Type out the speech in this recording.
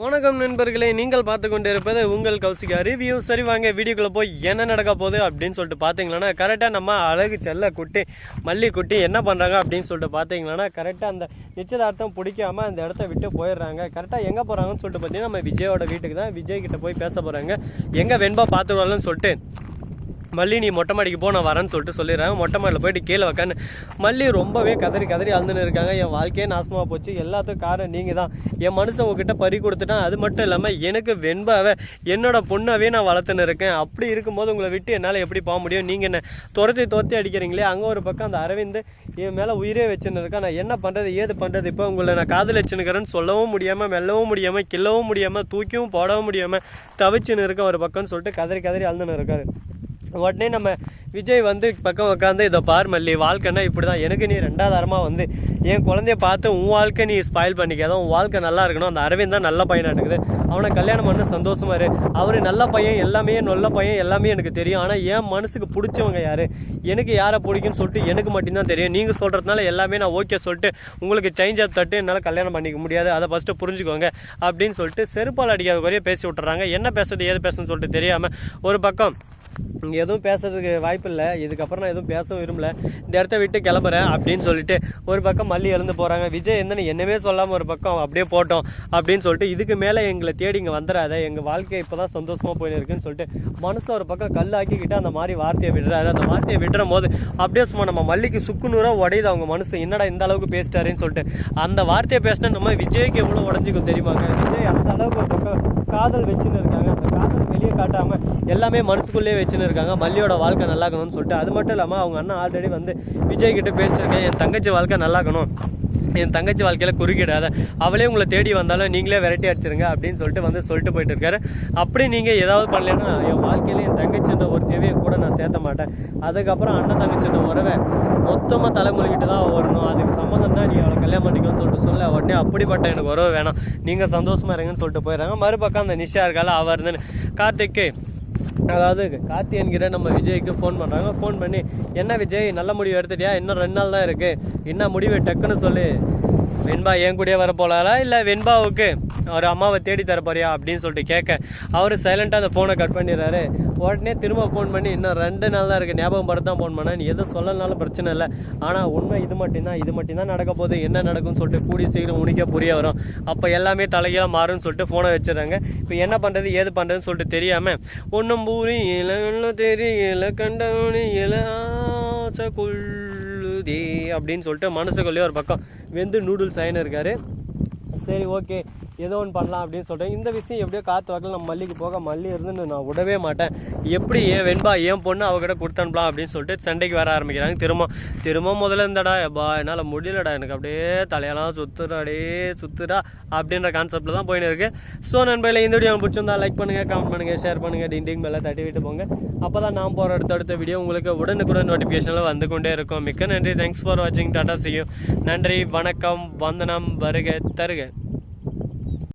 வணக்கம் நண்பர்களே, நீங்கள் பார்த்து கொண்டு இருப்பது உங்கள் கௌசிகா ரிவ்யூ. சரி வாங்க வீடியோக்குள்ளே போய் என்ன நடக்க போகுது அப்படின்னு சொல்லிட்டு பார்த்தீங்களன்னா, கரெக்டாக நம்ம அழகு செல்ல குட்டி மல்லி குட்டி என்ன பண்ணுறாங்க அப்படின்னு சொல்லிட்டு பார்த்தீங்கன்னா, கரெக்டாக அந்த நிச்சயதார்த்தம் பிடிக்காமல் அந்த இடத்த விட்டு போயிடுறாங்க. கரெக்டாக எங்கே போகிறாங்கன்னு சொல்லிட்டு பார்த்தீங்கன்னா, நம்ம விஜயோட வீட்டுக்கு தான். விஜய் கிட்ட போய் பேச போகிறாங்க. எங்கே வெண்பா பார்த்துருவாங்கன்னு சொல்லிட்டு மல்லி நீ மொட்டை மாடிக்கு போ, நான் வரேன்னு சொல்லிட்டு சொல்லிடுறாங்க. மொட்டை மாடியில் போயிட்டு கீழே வைக்கான்னு மல்லி ரொம்பவே கதறி அழுந்துன்னு இருக்காங்க. என் வாழ்க்கையே நாசமாக போச்சு, எல்லாத்துக்கும் காரணம் நீங்கள் தான். என் மனுஷன் உங்ககிட்ட பறி கொடுத்துட்டான். அது மட்டும் இல்லாமல் எனக்கு வெண்பாவை என்னோட பொண்ணாவே நான் வளர்த்துன்னு இருக்கேன். அப்படி இருக்கும்போது உங்களை விட்டு என்னால் எப்படி போக முடியும்? நீங்கள் என்ன துரத்தி அடிக்கிறீங்களே. அங்கே ஒரு பக்கம் அந்த அரவிந்த் என் மேலே உயிரே வச்சுன்னு இருக்கேன். நான் என்ன பண்ணுறது ஏது பண்ணுறது? இப்போ உங்களை நான் காதல் வச்சுன்னுக்கிறேன்னு சொல்லவும் முடியாமல், மெல்லவும் முடியாமல், கிள்ளவும் முடியாமல், தூக்கியும் போடவும் முடியாமல் தவிச்சுன்னு இருக்கேன் ஒரு பக்கம்னு சொல்லிட்டு கதறி அழுந்துன்னு இருக்காரு. உடனே நம்ம விஜய் வந்து பக்கம் உட்காந்து, இதை பார் மல்லி, வாழ்க்கைன்னா இப்படி தான். எனக்கு நீ ரெண்டாவது வந்து என் குழந்தைய பார்த்து உன் வாழ்க்கை நீ ஸ்பாயில் பண்ணிக்காத. உன் வாழ்க்கை நல்லா இருக்கணும். அந்த அரவிந்த் தான் நல்ல பையனாக இருக்குது. அவனை கல்யாணம் பண்ண சந்தோஷமா இரு. அவர் நல்ல பையன், நல்ல பையன் எல்லாமே எனக்கு தெரியும். ஆனால் என் மனசுக்கு பிடிச்சவங்க யார், எனக்கு யாரை பிடிக்குன்னு சொல்லிட்டு எனக்கு மட்டும்தான் தெரியும். நீங்கள் சொல்கிறதுனால எல்லாமே நான் ஓகே சொல்லிட்டு உங்களுக்கு சேஞ்ச் ஆஃப் தட்டு என்னால் கல்யாணம் பண்ணிக்க முடியாது. அதை ஃபஸ்ட்டு புரிஞ்சுக்கோங்க அப்படின்னு சொல்லிட்டு செருப்பால் அடிக்காத குறைய பேசி விட்டுறாங்க. என்ன பேசுறது ஏது பேசுன்னு சொல்லிட்டு தெரியாமல் ஒரு பக்கம் இங்கே எதுவும் பேசுறதுக்கு வாய்ப்பு இல்லை. இதுக்கப்புறம் நான் எதுவும் பேசவும் விரும்பல, இந்த இடத்த விட்டு கிளம்புறேன் அப்படின்னு சொல்லிட்டு ஒரு பக்கம் மல்லி எழுந்து போகிறாங்க. விஜய் என்னமே சொல்லாமல் ஒரு பக்கம் அப்படியே போட்டோம் அப்படின்னு சொல்லிட்டு, இதுக்கு மேலே எங்களை தேடி இங்கே வந்துடாத, எங்கள் வாழ்க்கை இப்போ தான் சந்தோஷமாக போயின்னு இருக்குன்னு சொல்லிட்டு மனசை ஒரு பக்கம் கல்லாக்கிக்கிட்டு அந்த மாதிரி வார்த்தையை விடுறாரு. அந்த வார்த்தையை விடுற போது அப்படியே சும்மா நம்ம மல்லிக்கு சுக்குநூறாக உடையுது அவங்க மனசு. என்னடா இந்த அளவுக்கு பேசிட்டாருன்னு சொல்லிட்டு அந்த வார்த்தையை பேசினா நம்ம விஜய்க்கு எவ்வளோ உடஞ்சிக்கும் தெரியுமாங்க. விஜய் அந்த அளவுக்கு ஒரு பக்கம் காதல் வச்சுன்னு இருக்காங்க. அந்த காதல் வெளியே காட்டாமல் எல்லாமே மனசுக்குள்ளேயே வச்சுன்னு இருக்காங்க. மல்லியோட வாழ்க்கை நல்லாக்கணும்னு சொல்லிட்டு. அது மட்டும் இல்லாமல் அவங்க அண்ணன் ஆல்ரெடி வந்து விஜய் கிட்ட பேசிட்டுருக்கேன், என் தங்கச்சி வாழ்க்கை நல்லாக்கணும், என் தங்கச்சி வாழ்க்கையில் குறுக்கிடாத, அவளே உங்களை தேடி வந்தாலும் நீங்களே விரட்டி அடிச்சிருங்க அப்படின்னு சொல்லிட்டு போயிட்டு இருக்காரு. அப்படி நீங்கள் ஏதாவது பண்ணலைன்னா என் வாழ்க்கையில் என் தங்கச்சின்ற ஒரு தேவையை கூட நான் சேர்த்த மாட்டேன். அதுக்கப்புறம் அண்ணன் தங்கச்சின்ற உறவை மொத்தமாக தலைமொழிகிட்டு தான் வரணும். அதுக்கு சம்மந்தம்னா நீ அவளை கல்யாணம் பண்ணிக்கணும்னு சொல்லிட்டு சொல்ல உடனே அப்படிப்பட்ட எனக்கு உறவு வேணாம், நீங்கள் சந்தோஷமாக இருங்கன்னு சொல்லிட்டு போயிடுறாங்க. மறுபக்கம் அந்த நிஷா இருக்கால, அவர் இருந்துன்னு கார்த்திக்கு, அதாவது கார்த்தி என்கிற நம்ம விஜய்க்கு ஃபோன் பண்ணுறாங்க. ஃபோன் பண்ணி, என்ன விஜய் நல்ல முடிவு எடுத்துட்டியா? இன்னும் 2 நாள் தான் இருக்குது, என்ன முடிவு டக்குன்னு சொல்லு. வெண்பா என் கூடயே வர போகலாரா, இல்லை வெண்பாவுக்கு அவர் அம்மாவை தேடி தரப்போறியா அப்படின்னு சொல்லிட்டு கேட்க, அவர் சைலண்ட்டாக அந்த ஃபோனை கட் பண்ணிடுறாரு. உடனே திரும்ப ஃபோன் பண்ணி, இன்னும் 2 நாள் தான் இருக்குது, ஞாபகம் படுத்து தான் ஃபோன் பண்ணேன், நீ எதுவும் சொல்லனாலும் பிரச்சனை இல்லை, ஆனால் உண்மை இது மட்டும்தான் நடக்க போகுது, என்ன நடக்கும்னு சொல்லிட்டு கூடி சீக்கிரம் உனக்கே புரிய வரும், அப்போ எல்லாமே தலைகீழாக மாறும்னு சொல்லிட்டு ஃபோனை வச்சிடறாங்க. இப்போ என்ன பண்ணுறது ஏது பண்ணுறதுன்னு சொல்லிட்டு தெரியாமல், ஒன்றும் புரியல ஒன்றும் தெரியல கண்டவனியல ஆசை கொள்ளுதே அப்படின்னு சொல்லிட்டு மனசுக்குள்ளேயே ஒரு பக்கம் வெந்து நூடுல்ஸ் ஆயின்னு இருக்காரு. சரி ஓகே ஏதோ ஒன்று பண்ணலாம் அப்படின்னு சொல்கிறேன். இந்த விஷயம் எப்படியோ காற்று வாக்கில் நம்ம மல்லிக்கு போக, மல்லி இருந்து நான் விடவே மாட்டேன், எப்படி ஏன் வெண்பா ஏன் பொண்ணு அவகிட்ட கொடுத்தனுப்பலாம் அப்படின்னு சொல்லிட்டு சண்டைக்கு வர ஆரம்பிக்கிறாங்க. திரும்ப முதல்ல இருந்தடா எப்பா என்னால் முடியலடா, எனக்கு அப்படியே தலையெல்லாம் சுத்துடா அப்படின்ற கான்செப்டில் தான் போயின்னு இருக்குது. ஸோ நண்பர்களே, இந்த வீடியோ பிடிச்சிருந்தா லைக் பண்ணுங்கள், கமெண்ட் பண்ணுங்கள், ஷேர் பண்ணுங்கள், டிண்டிங் மேலே தட்டி விட்டு போங்க. அப்போ தான் நான் போகிற அடுத்த வீடியோ உங்களுக்கு உடனுக்குடன் நோட்டிஃபிகேஷனில் வந்து கொண்டே இருக்கும். மிக்க நன்றி, தேங்க்ஸ் ஃபார் வாட்சிங், டாடா, see you. நன்றி, வணக்கம், வந்தனம், வருக தருக.